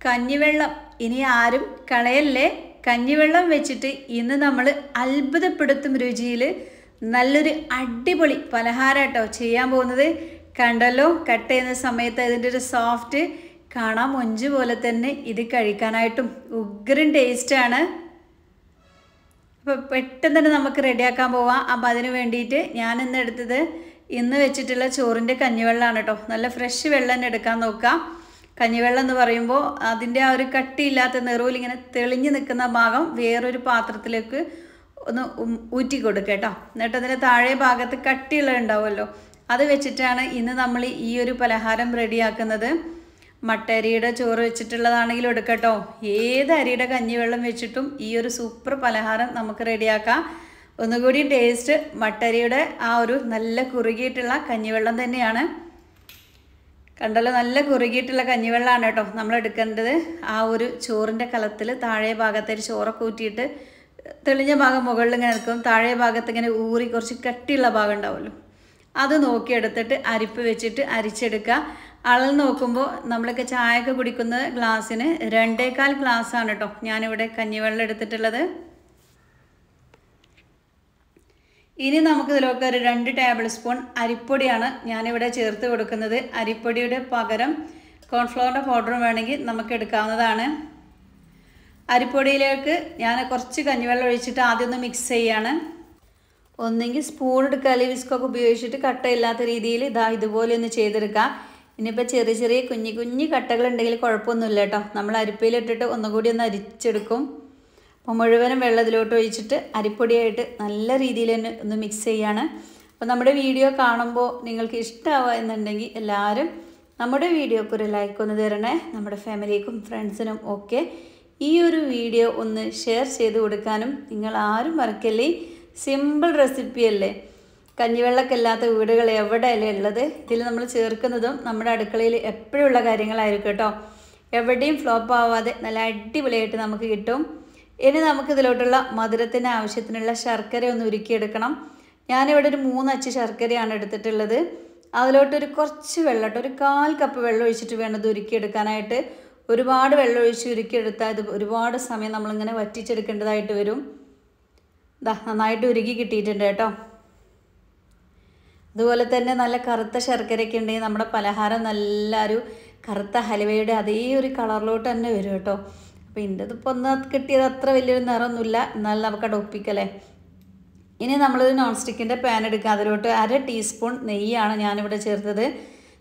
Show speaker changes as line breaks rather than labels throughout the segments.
കഞ്ഞിവെള്ളം ഇനി ആരും കളയല്ലേ. കഞ്ഞിവെള്ളം വെച്ചിട്ട് ഇന്ന് നമ്മൾ അത്ഭുതപ്പെടുത്തും രുചിയിൽ നല്ലൊരു അടിപൊളി പലഹാരം കേട്ടോ ചെയ്യാൻ പോകുന്നത്. കണ്ടല്ലോ, കട്ട് ചെയ്യുന്ന സമയത്ത് അതിൻ്റെ ഒരു സോഫ്റ്റ് കാണാൻ മൊഞ്ച് പോലെ തന്നെ ഇത് കഴിക്കാനായിട്ടും ഉഗ്രൻ ടേസ്റ്റാണ്. അപ്പോൾ പെട്ടെന്ന് തന്നെ നമുക്ക് റെഡിയാക്കാൻ പോവാം. അപ്പോൾ അതിന് വേണ്ടിയിട്ട് ഞാൻ ഇന്ന് വെച്ചിട്ടുള്ള ചോറിൻ്റെ കഞ്ഞിവെള്ളമാണ് കേട്ടോ. നല്ല ഫ്രഷ് വെള്ളം തന്നെ എടുക്കാൻ നോക്കാം. കഞ്ഞിവെള്ളം എന്ന് പറയുമ്പോൾ അതിൻ്റെ ആ ഒരു കട്ടിയില്ലാത്ത നിറവിൽ ഇങ്ങനെ തെളിഞ്ഞ് നിൽക്കുന്ന ഭാഗം വേറൊരു പാത്രത്തിലേക്ക് ഒന്ന് ഊറ്റി കൊടുക്കുക കേട്ടോ. എന്നിട്ട് അതിൻ്റെ താഴെ ഭാഗത്ത് കട്ടിയുള്ള ഉണ്ടാവുമല്ലോ, അത് വെച്ചിട്ടാണ് ഇന്ന് നമ്മൾ ഈ ഒരു പലഹാരം റെഡിയാക്കുന്നത്. മട്ടരിയുടെ ചോറ് വെച്ചിട്ടുള്ളതാണെങ്കിലും എടുക്കട്ടോ. ഏത് അരിയുടെ കഞ്ഞിവെള്ളം വെച്ചിട്ടും ഈ ഒരു സൂപ്പർ പലഹാരം നമുക്ക് റെഡിയാക്കാം. ഒന്നുകൂടി ടേസ്റ്റ് മട്ടരിയുടെ ആ ഒരു നല്ല കുറുകിയിട്ടുള്ള കഞ്ഞിവെള്ളം തന്നെയാണ്. കണ്ടല്ലോ, നല്ല കുറുകിയിട്ടുള്ള കഞ്ഞിവെള്ളമാണ് കേട്ടോ നമ്മൾ എടുക്കേണ്ടത്. ആ ഒരു ചോറിൻ്റെ കലത്തിൽ താഴെ ഭാഗത്തേക്ക് ചോറൊക്കെ ഊറ്റിയിട്ട് തെളിഞ്ഞ ഭാഗം മുകളിൽ ഇങ്ങനെ നിൽക്കും, താഴെ ഭാഗത്ത് ഇങ്ങനെ ഊറി കുറച്ച് കട്ടിയുള്ള ഭാഗം ഉണ്ടാവുമല്ലോ, അത് നോക്കിയെടുത്തിട്ട് അരിപ്പ് വെച്ചിട്ട് അരിച്ചെടുക്കുക. അളവ് നോക്കുമ്പോൾ നമ്മളൊക്കെ ചായയൊക്കെ കുടിക്കുന്ന ഗ്ലാസ്സിന് 2.25 ഗ്ലാസ്സാണ് കേട്ടോ ഞാനിവിടെ കഞ്ഞിവെള്ളം എടുത്തിട്ടുള്ളത്. ഇനി നമുക്കിതിലൊക്കെ ഒരു 2 ടേബിൾ സ്പൂൺ അരിപ്പൊടിയാണ് ഞാനിവിടെ ചേർത്ത് കൊടുക്കുന്നത്. അരിപ്പൊടിയുടെ പകരം കോൺഫ്ലവറിൻ്റെ പൗഡർ വേണമെങ്കിൽ നമുക്ക് എടുക്കാവുന്നതാണ്. അരിപ്പൊടിയിലേക്ക് ഞാൻ കുറച്ച് കഞ്ഞിവെള്ളം ഒഴിച്ചിട്ട് ആദ്യം ഒന്ന് മിക്സ് ചെയ്യാണ്. ഒന്നെങ്കിൽ സ്പൂൺ എടുക്കുക, അല്ലെങ്കിൽ വിസ്കൊക്കെ ഉപയോഗിച്ചിട്ട് കട്ടയില്ലാത്ത രീതിയിൽ ഇതുപോലെ ഒന്ന് ചെയ്തെടുക്കാം. ഇനിയിപ്പോൾ ചെറിയ ചെറിയ കുഞ്ഞു കട്ടകളുണ്ടെങ്കിൽ കുഴപ്പമൊന്നുമില്ല കേട്ടോ. നമ്മൾ അരിപ്പയിലിട്ടിട്ട് ഒന്നുകൂടി ഒന്ന് അരിച്ചെടുക്കും. അപ്പോൾ മുഴുവനും വെള്ളത്തിലോട്ട് ഒഴിച്ചിട്ട് അരിപ്പൊടിയായിട്ട് നല്ല രീതിയിൽ തന്നെ ഒന്ന് മിക്സ് ചെയ്യാണ്. അപ്പോൾ നമ്മുടെ വീഡിയോ കാണുമ്പോൾ നിങ്ങൾക്ക് ഇഷ്ടമാവുക എന്നുണ്ടെങ്കിൽ എല്ലാവരും നമ്മുടെ വീഡിയോക്ക് ഒരു ലൈക്ക് ഒന്ന് തരണേ. നമ്മുടെ ഫാമിലിക്കും ഫ്രണ്ട്സിനും ഒക്കെ ഈ ഒരു വീഡിയോ ഒന്ന് ഷെയർ ചെയ്ത് കൊടുക്കാനും നിങ്ങൾ ആരും മറക്കല്ലേ. സിമ്പിൾ റെസിപ്പി അല്ലേ. കഞ്ഞിവെള്ളമൊക്കെ ഇല്ലാത്ത വീടുകൾ എവിടെയല്ലേ ഉള്ളത്. ഇതിൽ നമ്മൾ ചേർക്കുന്നതും നമ്മുടെ അടുക്കളയിൽ എപ്പോഴുള്ള കാര്യങ്ങളായിരിക്കും കേട്ടോ. എവിടെയും ഫ്ലോപ്പ് ആവാതെ നല്ല അടിപൊളിയായിട്ട് നമുക്ക് കിട്ടും. ഇനി നമുക്കിതിലോട്ടുള്ള മധുരത്തിന് ആവശ്യത്തിനുള്ള ശർക്കര ഒന്ന് ഉരുക്കിയെടുക്കണം. ഞാനിവിടെ ഒരു 3 അച്ച് ശർക്കരയാണ് എടുത്തിട്ടുള്ളത്. അതിലോട്ടൊരു കുറച്ച് വെള്ളം, ഒരു 1/4 കപ്പ് വെള്ളം ഒഴിച്ചിട്ട് വേണം ഇത് ഉരുക്കിയെടുക്കാനായിട്ട്. ഒരുപാട് വെള്ളം ഒഴിച്ച് ഉരുക്കിയെടുത്താൽ ഇത് ഒരുപാട് സമയം നമ്മളിങ്ങനെ വറ്റിച്ചെടുക്കേണ്ടതായിട്ട് വരും. നന്നായിട്ട് ഉരുക്കി കിട്ടിയിട്ടുണ്ട് കേട്ടോ. അതുപോലെ തന്നെ നല്ല കറുത്ത ശർക്കരയൊക്കെ ഉണ്ടെങ്കിൽ നമ്മുടെ പലഹാരം നല്ലൊരു കറുത്ത ഹലുവയുടെ അതേ ഒരു കളറിലോട്ട് തന്നെ വരും കേട്ടോ. അപ്പോൾ ഇതിപ്പോൾ ഒന്ന് കിട്ടിയത് അത്ര വലിയൊരു നിറമൊന്നുമില്ല, എന്നാലും നമുക്കവിടെ ഒപ്പിക്കല്ലേ. ഇനി നമ്മളൊരു നോൺ സ്റ്റിക്കിൻ്റെ പാൻ എടുക്കുക. അതിലോട്ട് 1/2 ടീസ്പൂൺ നെയ്യാണ് ഞാനിവിടെ ചേർത്തത്.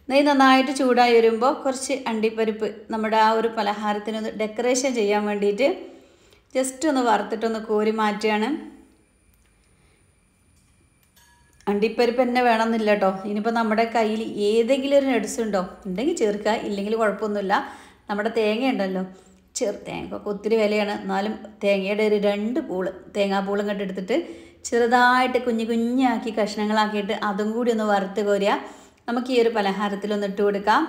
നെയ്യ് നന്നായിട്ട് ചൂടായി വരുമ്പോൾ കുറച്ച് അണ്ടിപ്പരിപ്പ് നമ്മുടെ ആ ഒരു പലഹാരത്തിനൊന്ന് ഡെക്കറേഷൻ ചെയ്യാൻ വേണ്ടിയിട്ട് ജസ്റ്റ് ഒന്ന് വറുത്തിട്ടൊന്ന് കോരി മാറ്റുകയാണ്. അണ്ടിപ്പരിപ്പ് തന്നെ വേണമെന്നില്ല കേട്ടോ. ഇനിയിപ്പോൾ നമ്മുടെ കയ്യിൽ ഏതെങ്കിലും ഒരു നട്സ് ഉണ്ടോ ഉണ്ടെങ്കിൽ ചേർക്കുക, ഇല്ലെങ്കിൽ കുഴപ്പമൊന്നുമില്ല. നമ്മുടെ തേങ്ങ ഉണ്ടല്ലോ, തേങ്ങയൊക്കെ ഒത്തിരി വിലയാണ്, എന്നാലും തേങ്ങയുടെ ഒരു 2 പൂള് തേങ്ങാപ്പൂളും കണ്ട് എടുത്തിട്ട് ചെറുതായിട്ട് കുഞ്ഞാക്കി കഷ്ണങ്ങളാക്കിയിട്ട് അതും കൂടി ഒന്ന് വറുത്ത് കോരുക. നമുക്ക് ഈ ഒരു പലഹാരത്തിലൊന്ന് ഇട്ട് കൊടുക്കാം.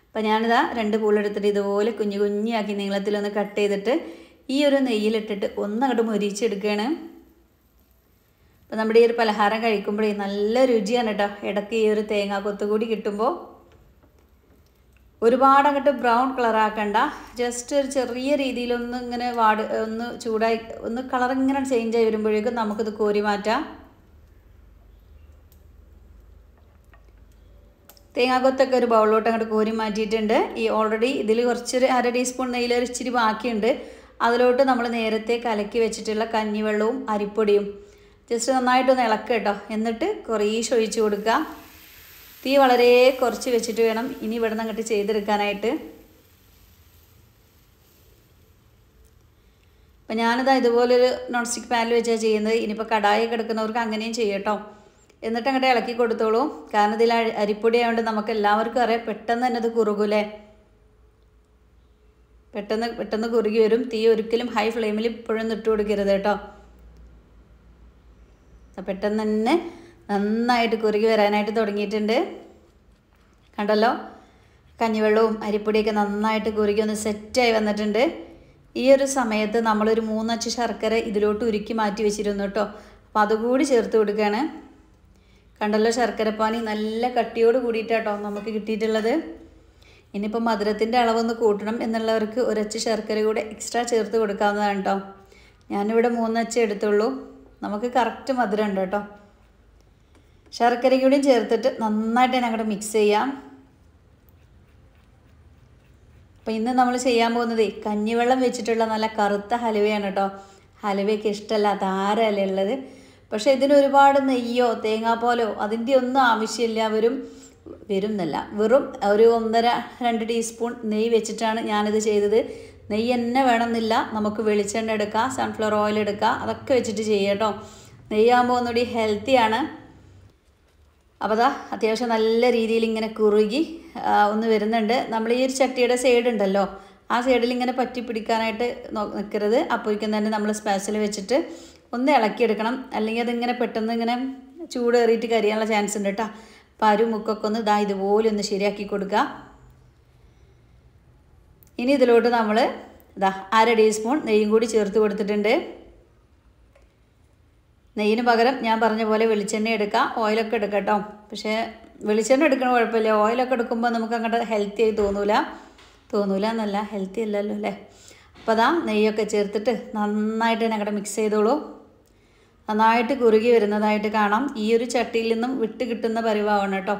അപ്പോൾ ഞാനിതാ 2 പൂളെടുത്തിട്ട് ഇതുപോലെ കുഞ്ഞാക്കി നീളത്തിലൊന്ന് കട്ട് ചെയ്തിട്ട് ഈ ഒരു നെയ്യിലിട്ടിട്ട് ഒന്നങ്ങോട്ട് മൊരിച്ചെടുക്കുകയാണ്. അപ്പോൾ നമ്മുടെ ഈ ഒരു പലഹാരം കഴിക്കുമ്പോഴേ നല്ല രുചിയാണ് കേട്ടോ. ഇടയ്ക്ക് ഈ ഒരു തേങ്ങ കൊത്തുകൂടി കിട്ടുമ്പോൾ ഒരുപാട് അങ്ങോട്ട് ബ്രൗൺ കളറാക്കണ്ട, ജസ്റ്റ് ഒരു ചെറിയ രീതിയിലൊന്ന് ഇങ്ങനെ ഒന്ന് ചൂടായി ഒന്ന് കളർ ഇങ്ങനെ ചേഞ്ച് ആയി വരുമ്പോഴേക്കും നമുക്കിത് കോരി മാറ്റാം. തേങ്ങാക്കൊത്തൊക്കെ ഒരു ബൗളിലോട്ട് അങ്ങോട്ട് കോരി മാറ്റിയിട്ടുണ്ട്. ഈ ഓൾറെഡി ഇതിൽ കുറച്ചൊരു 1/2 ടീസ്പൂൺ നെയ്യിലൊരു ഇച്ചിരി ബാക്കിയുണ്ട്. അതിലോട്ട് നമ്മൾ നേരത്തെ കലക്കി വെച്ചിട്ടുള്ള കഞ്ഞിവെള്ളവും അരിപ്പൊടിയും ജസ്റ്റ് നന്നായിട്ടൊന്ന് ഇളക്കുക കേട്ടോ. എന്നിട്ട് കുറേശ്ശെ ഒഴിച്ച് കൊടുക്കുക. തീ വളരെ കുറച്ച് വെച്ചിട്ട് വേണം ഇനി ഇവിടെ നിന്ന് അങ്ങോട്ട് ചെയ്തെടുക്കാനായിട്ട്. അപ്പം ഞാനിതാ ഇതുപോലൊരു നോൺ സ്റ്റിക്ക് പാനിൽ വെച്ചാൽ ചെയ്യുന്നത്. ഇനിയിപ്പോൾ കടായി കിടക്കുന്നവർക്ക് അങ്ങനെയും ചെയ്യട്ടോ. എന്നിട്ട് അങ്ങോട്ട് ഇളക്കി കൊടുത്തോളൂ. കാരണം ഇതിൽ അരിപ്പൊടി ആയതുകൊണ്ട് നമുക്ക് എല്ലാവർക്കും അറിയാം പെട്ടെന്ന് തന്നെ അത് കുറുകൂലേ. പെട്ടെന്ന് കുറുകി വരും. തീ ഒരിക്കലും ഹൈ ഫ്ലെയിമിൽ ഇപ്പോഴും ഇട്ട് കൊടുക്കരുത് കേട്ടോ. പെട്ടെന്ന് തന്നെ നന്നായിട്ട് കുറുകി വരാനായിട്ട് തുടങ്ങിയിട്ടുണ്ട്. കണ്ടല്ലോ, കഞ്ഞിവെള്ളവും അരിപ്പൊടിയൊക്കെ നന്നായിട്ട് കുറുകി ഒന്ന് സെറ്റായി വന്നിട്ടുണ്ട്. ഈ ഒരു സമയത്ത് നമ്മളൊരു 3 അച്ച് ശർക്കര ഇതിലോട്ട് ഉരുക്കി മാറ്റി വെച്ചിരുന്നു കേട്ടോ. അപ്പോൾ അതുകൂടി ചേർത്ത് കൊടുക്കുകയാണ്. കണ്ടല്ലോ, ശർക്കരപ്പാനി നല്ല കട്ടിയോട് കൂടിയിട്ടാട്ടോ നമുക്ക് കിട്ടിയിട്ടുള്ളത്. ഇനിയിപ്പോൾ മധുരത്തിൻ്റെ അളവൊന്ന് കൂട്ടണം എന്നുള്ളവർക്ക് ഒരച്ച് ശർക്കര കൂടെ എക്സ്ട്രാ ചേർത്ത് കൊടുക്കാവുന്നതാണ് കേട്ടോ. ഞാനിവിടെ 3 അച്ച് എടുത്തുള്ളൂ. നമുക്ക് കറക്റ്റ് മധുരം ഉണ്ട് കേട്ടോ. ശർക്കര കൂടി ചേർത്തിട്ട് നന്നായിട്ട് അങ്ങോട്ട് മിക്സ് ചെയ്യാം. അപ്പോൾ ഇന്ന് നമ്മൾ ചെയ്യാൻ പോകുന്നത് കഞ്ഞിവെള്ളം വെച്ചിട്ടുള്ള നല്ല കറുത്ത ഹലുവയാണ് കേട്ടോ. ഹലുവയ്ക്ക് ഇഷ്ടമല്ലാത്ത ആരല്ലേ ഉള്ളത്? പക്ഷേ ഇതിന് ഒരുപാട് നെയ്യോ തേങ്ങാപ്പാലോ അതിൻ്റെ ഒന്നും ആവശ്യമില്ല. വെറും ഒരു 1.5-2 ടീസ്പൂൺ നെയ്യ് വെച്ചിട്ടാണ് ഞാനിത് ചെയ്തത്. നെയ്യ് തന്നെ വേണമെന്നില്ല, നമുക്ക് വെളിച്ചെണ്ണ എടുക്കാം, സൺഫ്ലവർ ഓയിൽ എടുക്കാം, അതൊക്കെ വെച്ചിട്ട് ചെയ്യാം കേട്ടോ. നെയ്യാകുമ്പോൾ ഒന്നുകൂടി ഹെൽത്തിയാണ്. അപ്പോൾ അതാ അത്യാവശ്യം നല്ല രീതിയിൽ ഇങ്ങനെ കുറുകി ഒന്ന് വരുന്നുണ്ട്. നമ്മൾ ഈ ഒരു ചട്ടിയുടെ സൈഡ് ഉണ്ടല്ലോ, ആ സൈഡിൽ ഇങ്ങനെ പറ്റി പിടിക്കാനായിട്ട് നിൽക്കരുത്. അപ്പോഴേക്കും തന്നെ നമ്മൾ സ്പാച്ചിൽ വെച്ചിട്ട് ഒന്ന് ഇളക്കിയെടുക്കണം, അല്ലെങ്കിൽ അതിങ്ങനെ പെട്ടെന്ന് ഇങ്ങനെ ചൂട് കയറിയിട്ട് കരിയാനുള്ള ചാൻസ് ഉണ്ട് കേട്ടോ. അപ്പോൾ മുക്കൊക്കെ ഒന്ന് ഇതുപോലെ ഒന്ന് ശരിയാക്കി കൊടുക്കുക. ഇനി ഇതിലോട്ട് നമ്മൾ 1/2 ടീസ്പൂൺ നെയ്യും കൂടി ചേർത്ത് കൊടുത്തിട്ടുണ്ട്. നെയ്യിന് പകരം ഞാൻ പറഞ്ഞ പോലെ വെളിച്ചെണ്ണ എടുക്കാം, ഓയിലൊക്കെ എടുക്കാം കേട്ടോ. പക്ഷേ വെളിച്ചെണ്ണ എടുക്കണ കുഴപ്പമില്ല, ഓയിലൊക്കെ എടുക്കുമ്പോൾ നമുക്ക് അങ്ങോട്ട് ഹെൽത്തി ആയി തോന്നൂല എന്നല്ല, ഹെൽത്തി അല്ലല്ലോ അല്ലേ. അപ്പോൾ നെയ്യൊക്കെ ചേർത്തിട്ട് നന്നായിട്ട് തന്നെ അങ്ങോട്ട് മിക്സ് ചെയ്തോളൂ. നന്നായിട്ട് കുറുകി വരുന്നതായിട്ട് കാണാം. ഈ ഒരു ചട്ടിയിൽ നിന്നും വിട്ട് കിട്ടുന്ന പരിവാണ് കേട്ടോ.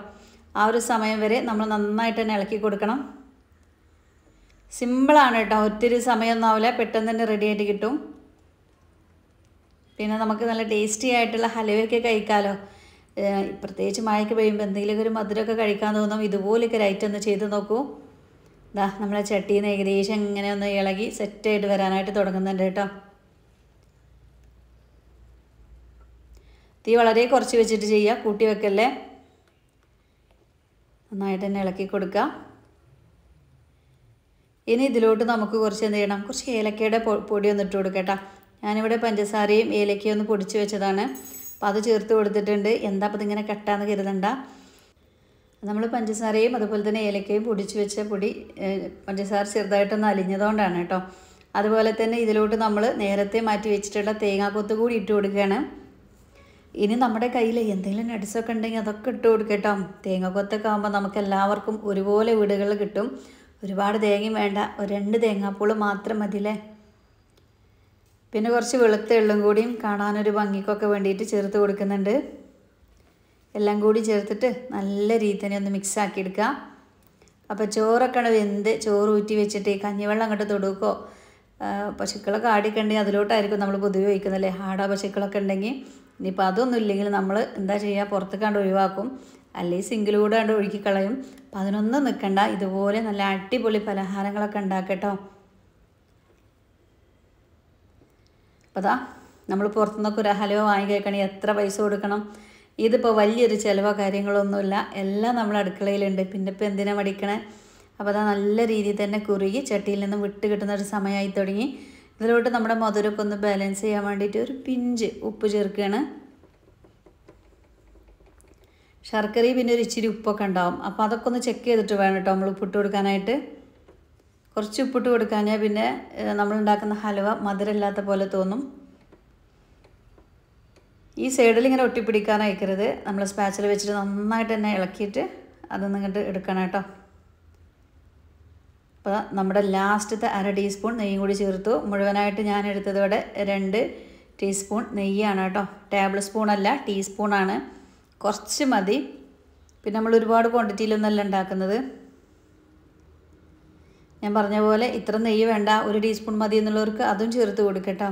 ആ ഒരു സമയം വരെ നമ്മൾ നന്നായിട്ട് തന്നെ ഇളക്കി കൊടുക്കണം. സിമ്പിളാണ് കേട്ടോ, ഒത്തിരി സമയമൊന്നും ആവില്ല, പെട്ടെന്ന് തന്നെ റെഡി ആയിട്ട് കിട്ടും. പിന്നെ നമുക്ക് നല്ല ടേസ്റ്റി ആയിട്ടുള്ള ഹലുവയൊക്കെ കഴിക്കാമല്ലോ. പ്രത്യേകിച്ച് മഴയ്ക്ക് പെയ്യുമ്പോൾ എന്തെങ്കിലുമൊക്കെ ഒരു മധുരമൊക്കെ കഴിക്കാൻ തോന്നും. ഇതുപോലെയൊക്കെ ഒരു ഐറ്റം ഒന്ന് ചെയ്ത് നോക്കൂ. നമ്മളെ ചട്ടിയിൽ നിന്ന് ഏകദേശം ഇങ്ങനെ ഒന്ന് ഇളകി സെറ്റായിട്ട് വരാനായിട്ട് തുടങ്ങുന്നുണ്ട് കേട്ടോ. തീ വളരെ കുറച്ച് വെച്ചിട്ട് ചെയ്യുക, കൂട്ടി വെക്കല്ലേ. നന്നായിട്ട് തന്നെ ഇളക്കി കൊടുക്കുക. ഇനി ഇതിലോട്ട് നമുക്ക് കുറച്ച് എന്ത് ചെയ്യണം, കുറച്ച് ഏലക്കയുടെ പൊടി ഒന്ന് ഇട്ട് കൊടുക്കുക കേട്ടോ. ഞാനിവിടെ പഞ്ചസാരയും ഏലക്കയും ഒന്ന് പൊടിച്ച് വെച്ചതാണ്, അപ്പോൾ അത് ചേർത്ത് കൊടുത്തിട്ടുണ്ട്. എന്താ അപ്പോൾ ഇതിങ്ങനെ കട്ടാന്ന് കരുതണ്ട. നമ്മൾ പഞ്ചസാരയും അതുപോലെ തന്നെ ഏലക്കയും പൊടിച്ച് വെച്ച പൊടി പഞ്ചസാര ചെറുതായിട്ടൊന്ന് അലിഞ്ഞതുകൊണ്ടാണ് കേട്ടോ. അതുപോലെ തന്നെ ഇതിലോട്ട് നമ്മൾ നേരത്തെ മാറ്റി വെച്ചിട്ടുള്ള തേങ്ങാക്കൊത്ത് കൂടി ഇട്ട് കൊടുക്കുകയാണ്. ഇനി നമ്മുടെ കയ്യിൽ എന്തെങ്കിലും നട്സൊക്കെ ഉണ്ടെങ്കിൽ അതൊക്കെ ഇട്ട് കൊടുക്കുക കേട്ടോ. തേങ്ങാക്കൊത്തൊക്കെ ആകുമ്പോൾ നമുക്ക് എല്ലാവർക്കും ഒരുപോലെ വീടുകളിൽ കിട്ടും. ഒരുപാട് തേങ്ങയും വേണ്ട, 2 തേങ്ങാപ്പൂൾ മാത്രം മതിയല്ലേ. പിന്നെ കുറച്ച് വെളുത്ത എള്ളും കൂടിയും കാണാനൊരു ഭംഗിക്കൊക്കെ വേണ്ടിയിട്ട് ചേർത്ത് കൊടുക്കുന്നുണ്ട്. എല്ലാം കൂടി ചേർത്തിട്ട് നല്ല രീതി തന്നെ ഒന്ന് മിക്സ് ആക്കി എടുക്കുക. അപ്പോൾ ചോറൊക്കെ വെന്ത് ചോറ് ഊറ്റി വെച്ചിട്ട് കഞ്ഞിവെള്ളം അങ്ങോട്ട് തൊടുക്കോ, പശുക്കളൊക്കെ ആടിക്കണ്ടെങ്കിൽ അതിലോട്ടായിരിക്കും നമ്മൾ പൊതുവെ വയ്ക്കുന്നല്ലേ, പശുക്കളൊക്കെ ഉണ്ടെങ്കിൽ. ഇനിയിപ്പോൾ അതൊന്നും ഇല്ലെങ്കിൽ നമ്മൾ എന്താ ചെയ്യുക, പുറത്തേക്കാണ്ട് ഒഴിവാക്കും, അല്ലെങ്കിൽ സിങ്കിലൂടെ കണ്ട് ഒഴുക്കി കളയും. അപ്പോൾ അതിനൊന്നും നിൽക്കണ്ട, ഇതുപോലെ നല്ല അടിപൊളി പലഹാരങ്ങളൊക്കെ ഉണ്ടാക്കട്ടോ. അപ്പോൾ നമ്മൾ പുറത്തുനിന്നൊക്കെ ഒരു ഹലുവ വാങ്ങി കഴിക്കണമെങ്കിൽ എത്ര പൈസ കൊടുക്കണം? ഇതിപ്പോൾ വലിയൊരു ചിലവോ കാര്യങ്ങളൊന്നുമില്ല, എല്ലാം നമ്മൾ അടുക്കളയിലുണ്ട്. പിന്നെ ഇപ്പോൾ എന്തിനാ മടിക്കണേ? അപ്പോൾ നല്ല രീതിയിൽ തന്നെ കുറുകി ചട്ടിയിൽ നിന്നും വിട്ട് കിട്ടുന്ന ഒരു സമയമായി തുടങ്ങി. ഇതിലോട്ട് നമ്മുടെ മധുരമൊക്കെ ഒന്ന് ബാലൻസ് ചെയ്യാൻ വേണ്ടിയിട്ട് ഒരു പിഞ്ച് ഉപ്പ് ചേർക്കുകയാണ്. ശർക്കരയും പിന്നെ ഒരു ഇച്ചിരി ഉപ്പൊക്കെ ഉണ്ടാവും, അപ്പോൾ അതൊക്കെ ഒന്ന് ചെക്ക് ചെയ്തിട്ട് വേണം കേട്ടോ നമ്മൾ ഉപ്പിട്ട് കൊടുക്കാനായിട്ട്. കുറച്ച് ഉപ്പിട്ട് കൊടുക്കാഞ്ഞാൽ പിന്നെ നമ്മളുണ്ടാക്കുന്ന ഹലുവ മധുരമില്ലാത്ത പോലെ തോന്നും. ഈ സൈഡിൽ ഇങ്ങനെ ഒട്ടിപ്പിടിക്കാൻ അയക്കരുത്, നമ്മൾ സ്പാച്ചിൽ വെച്ചിട്ട് നന്നായിട്ട് തന്നെ ഇളക്കിയിട്ട് അതൊന്നും ഇങ്ങോട്ട് എടുക്കണം കേട്ടോ. അപ്പോൾ നമ്മുടെ ലാസ്റ്റത്തെ 1/2 ടീസ്പൂൺ നെയ്യും കൂടി ചേർത്തു. മുഴുവനായിട്ട് ഞാൻ എടുത്തതോടെ 2 ടീസ്പൂൺ നെയ്യാണ് കേട്ടോ. ടേബിൾ സ്പൂണല്ല, ടീസ്പൂണാണ്. കുറച്ച് മതി. പിന്നെ നമ്മൾ ഒരുപാട് ക്വാണ്ടിറ്റിയിലൊന്നല്ല ഉണ്ടാക്കുന്നത്. ഞാൻ പറഞ്ഞ പോലെ ഇത്ര നെയ്യ് വേണ്ട, 1 ടീസ്പൂൺ മതി എന്നുള്ളവർക്ക് അതും ചേർത്ത് കൊടുക്കട്ടോ.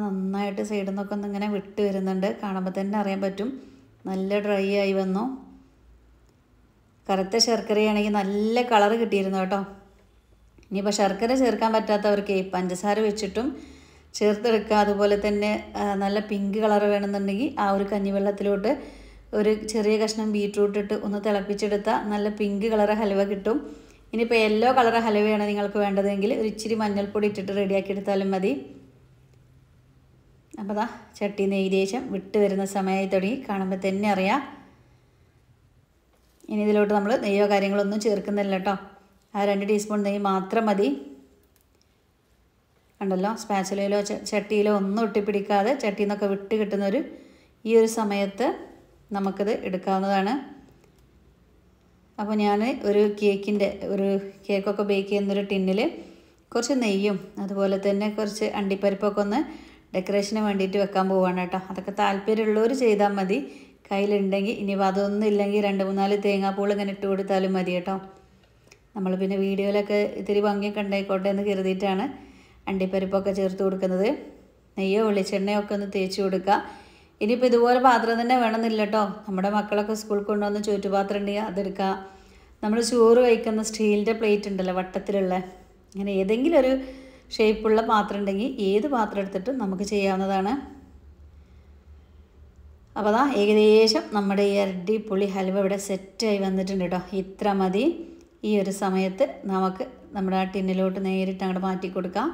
നന്നായിട്ട് സൈഡിൽ നിന്നൊക്കെ ഒന്ന് ഇങ്ങനെ വിട്ട് വരുന്നുണ്ട്, കാണുമ്പോൾ തന്നെ അറിയാൻ പറ്റും. നല്ല ഡ്രൈ ആയി വന്നു. കറുത്ത ശർക്കരയാണെങ്കിൽ നല്ല കളറ് കിട്ടിയിരുന്നു കേട്ടോ. ഇനിയിപ്പോൾ ശർക്കര ചേർക്കാൻ പറ്റാത്തവർക്ക് പഞ്ചസാര വെച്ചിട്ടും ചേർത്തെടുക്കുക. അതുപോലെ തന്നെ നല്ല പിങ്ക് കളർ വേണമെന്നുണ്ടെങ്കിൽ ആ ഒരു കഞ്ഞിവെള്ളത്തിലോട്ട് ഒരു ചെറിയ കഷ്ണം ബീറ്റ്റൂട്ട് ഇട്ട് ഒന്ന് തിളപ്പിച്ചെടുത്താൽ നല്ല പിങ്ക് കളർ ഹലുവ കിട്ടും. ഇനിയിപ്പോൾ യെല്ലോ കളർ ഹലുവയാണ് നിങ്ങൾക്ക് വേണ്ടതെങ്കിൽ ഒരു ഇച്ചിരി മഞ്ഞൾപ്പൊടി ഇട്ടിട്ട് റെഡിയാക്കി എടുത്താലും മതി. അപ്പോൾ ചട്ടി ഏകദേശം വിട്ട് വരുന്ന സമയമായി തുടങ്ങി, കാണുമ്പോൾ തന്നെ അറിയാം. ഇനി ഇതിലോട്ട് നമ്മൾ നെയ്യോ കാര്യങ്ങളൊന്നും ചേർക്കുന്നില്ല കേട്ടോ. ആ 2 ടീസ്പൂൺ നെയ്യ് മാത്രം മതി. കണ്ടല്ലോ, സ്പാച്ചിലയിലോ ചട്ടിയിലോ ഒന്നും ഒട്ടിപ്പിടിക്കാതെ ചട്ടിയിൽ നിന്നൊക്കെ വിട്ട് കിട്ടുന്നൊരു ഈ ഒരു സമയത്ത് നമുക്കിത് എടുക്കാവുന്നതാണ്. അപ്പോൾ ഞാൻ ഒരു കേക്കൊക്കെ ബേക്ക് ചെയ്യുന്നൊരു ടിന്നിൽ കുറച്ച് നെയ്യും അതുപോലെ തന്നെ കുറച്ച് അണ്ടിപ്പരിപ്പൊക്കെ ഒന്ന് ഡെക്കറേഷന് വേണ്ടിയിട്ട് വെക്കാൻ പോവുകയാണ് കേട്ടോ. അതൊക്കെ താല്പര്യമുള്ളവർ ചെയ്താൽ മതി, കയ്യിലുണ്ടെങ്കിൽ. ഇനിയിപ്പോൾ അതൊന്നും ഇല്ലെങ്കിൽ 2-3 തേങ്ങാപ്പൂൾ ഇങ്ങനെ ഇട്ട് കൊടുത്താലും മതി കേട്ടോ. നമ്മൾ പിന്നെ വീഡിയോയിലൊക്കെ ഇത്തിരി ഭംഗിയൊക്കെ ഉണ്ടായിക്കോട്ടെ എന്ന് കരുതിയിട്ടാണ് അണ്ടിപ്പരിപ്പൊക്കെ ചേർത്ത് കൊടുക്കുന്നത്. നെയ്യോ വെളിച്ചെണ്ണയോ ഒക്കെ ഒന്ന് തേച്ച് കൊടുക്കുക. ഇനിയിപ്പോൾ ഇതുപോലെ പാത്രം തന്നെ വേണമെന്നില്ല കേട്ടോ. നമ്മുടെ മക്കളൊക്കെ സ്കൂളിൽ കൊണ്ടുവന്ന് ചുറ്റുപാത്രം ഉണ്ടെങ്കിൽ അതെടുക്കുക. നമ്മൾ ചോറ് വയ്ക്കുന്ന സ്റ്റീലിൻ്റെ പ്ലേറ്റ് ഉണ്ടല്ലോ, വട്ടത്തിലുള്ള, അങ്ങനെ ഏതെങ്കിലും ഒരു ഷേപ്പുള്ള പാത്രം ഉണ്ടെങ്കിൽ ഏത് പാത്രം എടുത്തിട്ട് നമുക്ക് ചെയ്യാവുന്നതാണ്. അപ്പോൾ അതാ ഏകദേശം നമ്മുടെ ഈ അടിപൊളി ഹൽവ ഇവിടെ സെറ്റായി വന്നിട്ടുണ്ട് കേട്ടോ. ഇത്ര മതി. ഈ ഒരു സമയത്ത് നമുക്ക് നമ്മുടെ ആ ടിന്നിലോട്ട് നേരിട്ട് അങ്ങോട്ട് മാറ്റി കൊടുക്കാം.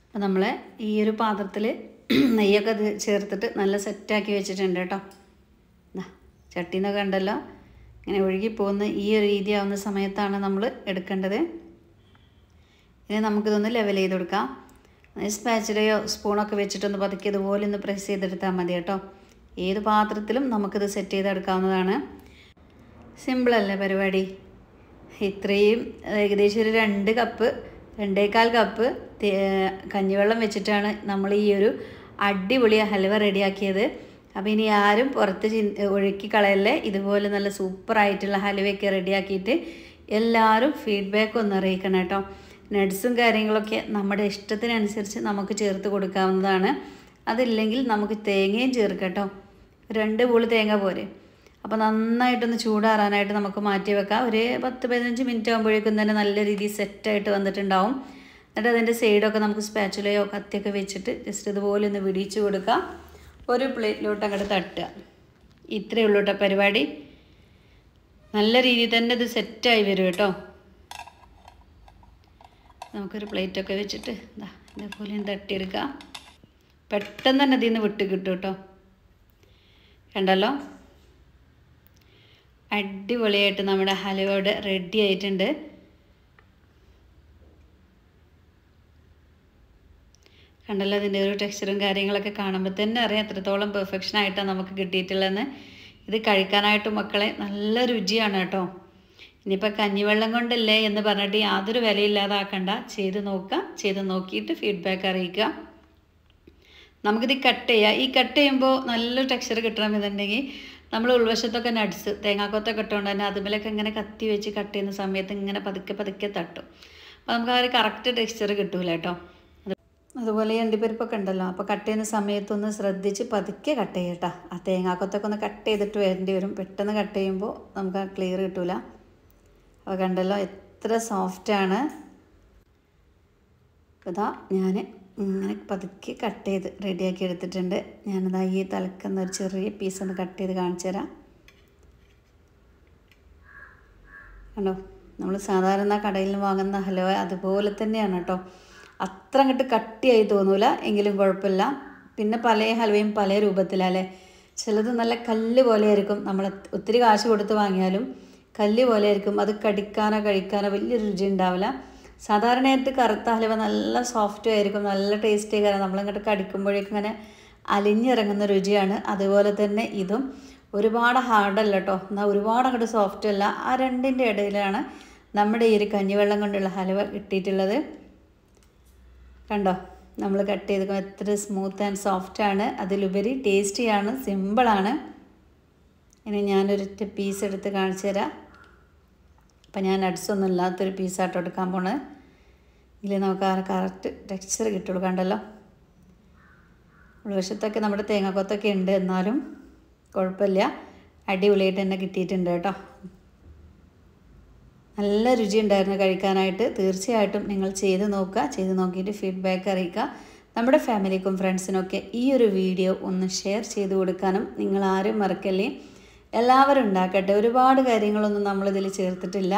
അപ്പോൾ നമ്മൾ ഈ ഒരു പാത്രത്തിൽ നെയ്യൊക്കെ ചേർത്തിട്ട് നല്ല സെറ്റാക്കി വെച്ചിട്ടുണ്ട് കേട്ടോ. ചട്ടിയിൽ നിന്നൊക്കെ ഉണ്ടല്ലോ ഇങ്ങനെ ഒഴുകിപ്പോകുന്ന ഈ ഒരു രീതിയാവുന്ന സമയത്താണ് നമ്മൾ എടുക്കേണ്ടത്. ഇനി നമുക്കിതൊന്ന് ലെവൽ ചെയ്ത് കൊടുക്കാം. സ്പാച്ചിലയോ സ്പൂണൊക്കെ വെച്ചിട്ടൊന്ന് പതുക്കെ ഇതുപോലെ ഒന്ന് പ്രസ് ചെയ്തെടുത്താൽ മതി കേട്ടോ. ഏത് പാത്രത്തിലും നമുക്കിത് സെറ്റ് ചെയ്തെടുക്കാവുന്നതാണ്. സിമ്പിളല്ലേ പരിപാടി. ഇത്രയും ഏകദേശം ഒരു 2-2.25 കപ്പ് കഞ്ഞിവെള്ളം വെച്ചിട്ടാണ് നമ്മൾ ഈ ഒരു അടിപൊളി ഹൽവ റെഡിയാക്കിയത്. അപ്പോൾ ഇനി ആരും പുറത്ത് ഒഴുക്കി കളയല്ലേ. ഇതുപോലെ നല്ല സൂപ്പറായിട്ടുള്ള ഹൽവയൊക്കെ റെഡിയാക്കിയിട്ട് എല്ലാവരും ഫീഡ്ബാക്ക് ഒന്ന് അറിയിക്കണം കേട്ടോ. നട്ട്സും കാര്യങ്ങളൊക്കെ നമ്മുടെ ഇഷ്ടത്തിനനുസരിച്ച് നമുക്ക് ചേർത്ത് കൊടുക്കാവുന്നതാണ്. അതില്ലെങ്കിൽ നമുക്ക് തേങ്ങയും ചേർക്കാം കേട്ടോ. 2 പൂള് തേങ്ങ പോരെ. അപ്പോൾ നന്നായിട്ടൊന്ന് ചൂടാറാനായിട്ട് നമുക്ക് മാറ്റി വെക്കാം. ഒരു 10-15 മിനിറ്റ് ആകുമ്പോഴേക്കും തന്നെ നല്ല രീതിയിൽ സെറ്റായിട്ട് വന്നിട്ടുണ്ടാവും. എന്നിട്ട് അതിൻ്റെ സൈഡൊക്കെ നമുക്ക് സ്പാച്ചുലയോ കത്തിയൊക്കെ വെച്ചിട്ട് ജസ്റ്റ് ഇതുപോലെ ഒന്ന് വിടിയിച്ച് കൊടുക്കാം. ഒരു പ്ലേറ്റിലോട്ട് അങ്ങോട്ട് തട്ടുക. ഇത്രയേ ഉള്ളൂ കേട്ടോ പരിപാടി. നല്ല രീതിയിൽ തന്നെ ഇത് സെറ്റായി വരും കേട്ടോ. നമുക്കൊരു പ്ലേറ്റൊക്കെ വെച്ചിട്ട് ഇതേപോലെ തട്ടിയെടുക്കാം. പെട്ടെന്ന് തന്നെ ഇതിൽ നിന്ന് വിട്ട് കിട്ടും കേട്ടോ. കണ്ടല്ലോ, അടിപൊളിയായിട്ട് നമ്മുടെ ഹൽവ ഇവിടെ റെഡി ആയിട്ടുണ്ട്. കണ്ടല്ലോ, അതിൻ്റെ ഒരു ടെക്സ്ചറും കാര്യങ്ങളൊക്കെ കാണുമ്പോൾ തന്നെ അറിയാം എത്രത്തോളം പെർഫെക്ഷനായിട്ടാണ് നമുക്ക് കിട്ടിയിട്ടുള്ളതെന്ന്. ഇത് കഴിക്കാനായിട്ട് മക്കളെ നല്ല രുചിയാണ് കേട്ടോ. ഇനിയിപ്പോൾ കഞ്ഞിവെള്ളം കൊണ്ടല്ലേ എന്ന് പറഞ്ഞിട്ട് യാതൊരു വിലയില്ലാതാക്കണ്ട. ചെയ്ത് നോക്കുക. ചെയ്ത് നോക്കിയിട്ട് ഫീഡ്ബാക്ക് അറിയിക്കുക. നമുക്കിത് കട്ട് ചെയ്യാം. ഈ കട്ട് ചെയ്യുമ്പോൾ നല്ലൊരു ടെക്സ്ചർ കിട്ടണമെന്നുണ്ടെങ്കിൽ നമ്മൾ ഉൾവശത്തൊക്കെ നട്ട്സ് തേങ്ങാക്കൊത്തൊക്കെ ഇട്ടുകൊണ്ട് തന്നെ അതുമേലൊക്കെ ഇങ്ങനെ കത്തി വെച്ച് കട്ട് ചെയ്യുന്ന സമയത്ത് ഇങ്ങനെ പതുക്കെ തട്ടും. അപ്പോൾ നമുക്ക് ആ ഒരു കറക്റ്റ് ടെക്സ്ചർ കിട്ടൂല കേട്ടോ. അതുപോലെ ഈ അണ്ടിപ്പരിപ്പൊക്കെ ഉണ്ടല്ലോ, അപ്പോൾ കട്ട് ചെയ്യുന്ന സമയത്തൊന്ന് ശ്രദ്ധിച്ച് പതുക്കെ കട്ട് ചെയ്യട്ടോ. ആ തേങ്ങാക്കൊത്തൊക്കെ ഒന്ന് കട്ട് ചെയ്തിട്ട് വരേണ്ടി വരും. പെട്ടെന്ന് കട്ട് ചെയ്യുമ്പോൾ നമുക്ക് ആ ക്ലിയർ കിട്ടൂല. അപ്പോൾ കണ്ടല്ലോ എത്ര സോഫ്റ്റാണ്. ഇതാ ഞാൻ ഇങ്ങനെ പതുക്കെ കട്ട് ചെയ്ത് റെഡിയാക്കി എടുത്തിട്ടുണ്ട്. ഞാനതാ ഈ തലക്കുന്ന ഒരു ചെറിയ പീസ് ഒന്ന് കട്ട് ചെയ്ത് കാണിച്ചു തരാം. കണ്ടോ, നമ്മൾ സാധാരണ കടയിൽ നിന്ന് വാങ്ങുന്ന ഹൽവ അതുപോലെ തന്നെയാണ് കേട്ടോ. അത്ര അങ്ങോട്ട് കട്ടിയായി തോന്നൂല, എങ്കിലും കുഴപ്പമില്ല. പിന്നെ പല ഹൽവയും പല രൂപത്തിലല്ലേ. ചിലത് നല്ല കല്ല് പോലെ ആയിരിക്കും. നമ്മൾ ഒത്തിരി കാശ് കൊടുത്ത് വാങ്ങിയാലും കല്ല് പോലെ ആയിരിക്കും. അത് കടിക്കാനോ കഴിക്കാനോ വലിയൊരു രുചി ഉണ്ടാവില്ല. സാധാരണയായിട്ട് കറുത്ത ഹൽവ നല്ല സോഫ്റ്റ് ആയിരിക്കും, നല്ല ടേസ്റ്റി ആയിരിക്കും. നമ്മളിങ്ങോട്ട് കടിക്കുമ്പോഴേക്കും ഇങ്ങനെ അലിഞ്ഞിറങ്ങുന്ന രുചിയാണ്. അതുപോലെ തന്നെ ഇതും ഒരുപാട് ഹാർഡല്ല കേട്ടോ, എന്നാൽ ഒരുപാട് അങ്ങോട്ട് സോഫ്റ്റ് അല്ല. ആ രണ്ടിൻ്റെ ഇടയിലാണ് നമ്മുടെ ഈ ഒരു കഞ്ഞിവെള്ളം കൊണ്ടുള്ള ഹൽവ കിട്ടിയിട്ടുള്ളത്. കണ്ടോ, നമ്മൾ കട്ട് ചെയ്ത് എത്ര സ്മൂത്ത് ആൻഡ് സോഫ്റ്റാണ്. അതിലുപരി ടേസ്റ്റിയാണ്, സിമ്പിളാണ്. ഇനി ഞാനൊരു പീസ് എടുത്ത് കാണിച്ചു തരാം. അപ്പം ഞാൻ നട്ട്സൊന്നും ഇല്ലാത്തൊരു പീസായിട്ട് എടുക്കാൻ പോണത്. ഇതിൽ നമുക്ക് ആ കറക്റ്റ് ടെക്സ്ചർ കിട്ടുള്ളൂ. കണ്ടല്ലോ, ഉൾവശത്തൊക്കെ നമ്മുടെ തേങ്ങാക്കൊത്തൊക്കെ ഉണ്ട്, എന്നാലും കുഴപ്പമില്ല, അടിപൊളിയായിട്ട് തന്നെ കിട്ടിയിട്ടുണ്ട് കേട്ടോ. നല്ല രുചി ഉണ്ടായിരുന്നു കഴിക്കാനായിട്ട്. തീർച്ചയായിട്ടും നിങ്ങൾ ചെയ്ത് നോക്കുക. ചെയ്ത് നോക്കിയിട്ട് ഫീഡ്ബാക്ക് അറിയിക്കുക. നമ്മുടെ ഫാമിലിക്കും ഫ്രണ്ട്സിനൊക്കെ ഈ ഒരു വീഡിയോ ഒന്ന് ഷെയർ ചെയ്ത് കൊടുക്കാനും നിങ്ങളാരും മറക്കല്ലേ. എല്ലാവരും ഉണ്ടാക്കട്ടെ. ഒരുപാട് കാര്യങ്ങളൊന്നും നമ്മളിതിൽ ചേർത്തിട്ടില്ല.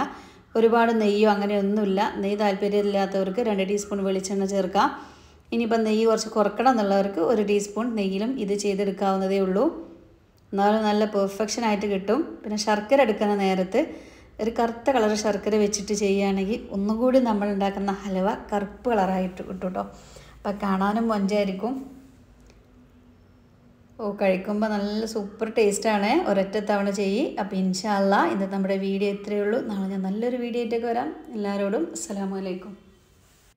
ഒരുപാട് നെയ്യോ അങ്ങനെയൊന്നുമില്ല. നെയ്യ് താല്പര്യമില്ലാത്തവർക്ക് 2 ടീസ്പൂൺ വെളിച്ചെണ്ണ ചേർക്കാം. ഇനിയിപ്പം നെയ്യ് കുറച്ച് കുറക്കണം എന്നുള്ളവർക്ക് 1 ടീസ്പൂൺ നെയ്യിലും ഇത് ചെയ്തെടുക്കാവുന്നതേ ഉള്ളൂ. എന്നാലും നല്ല പെർഫെക്ഷനായിട്ട് കിട്ടും. പിന്നെ ശർക്കര എടുക്കുന്ന നേരത്ത് ഒരു കറുത്ത കളർ ശർക്കര വെച്ചിട്ട് ചെയ്യുകയാണെങ്കിൽ ഒന്നുകൂടി നമ്മൾ ഉണ്ടാക്കുന്ന ഹൽവ കറുപ്പ് കളറായിട്ട് കിട്ടും കേട്ടോ. അപ്പം കാണാനും മൊഞ്ചായിരിക്കും. ഓ കഴിക്കുമ്പോൾ നല്ല സൂപ്പർ ടേസ്റ്റാണ്. ഒരൊറ്റ തവണ ചെയ്യ്. അപ്പോൾ ഇൻഷാ അല്ലാ ഇന്നത്തെ നമ്മുടെ വീഡിയോ ഇത്രയേ ഉള്ളൂ. നാളെ ഞാൻ നല്ലൊരു വീഡിയോ ആയിട്ടൊക്കെ വരാം. എല്ലാവരോടും അസ്സലാമു അലൈക്കും.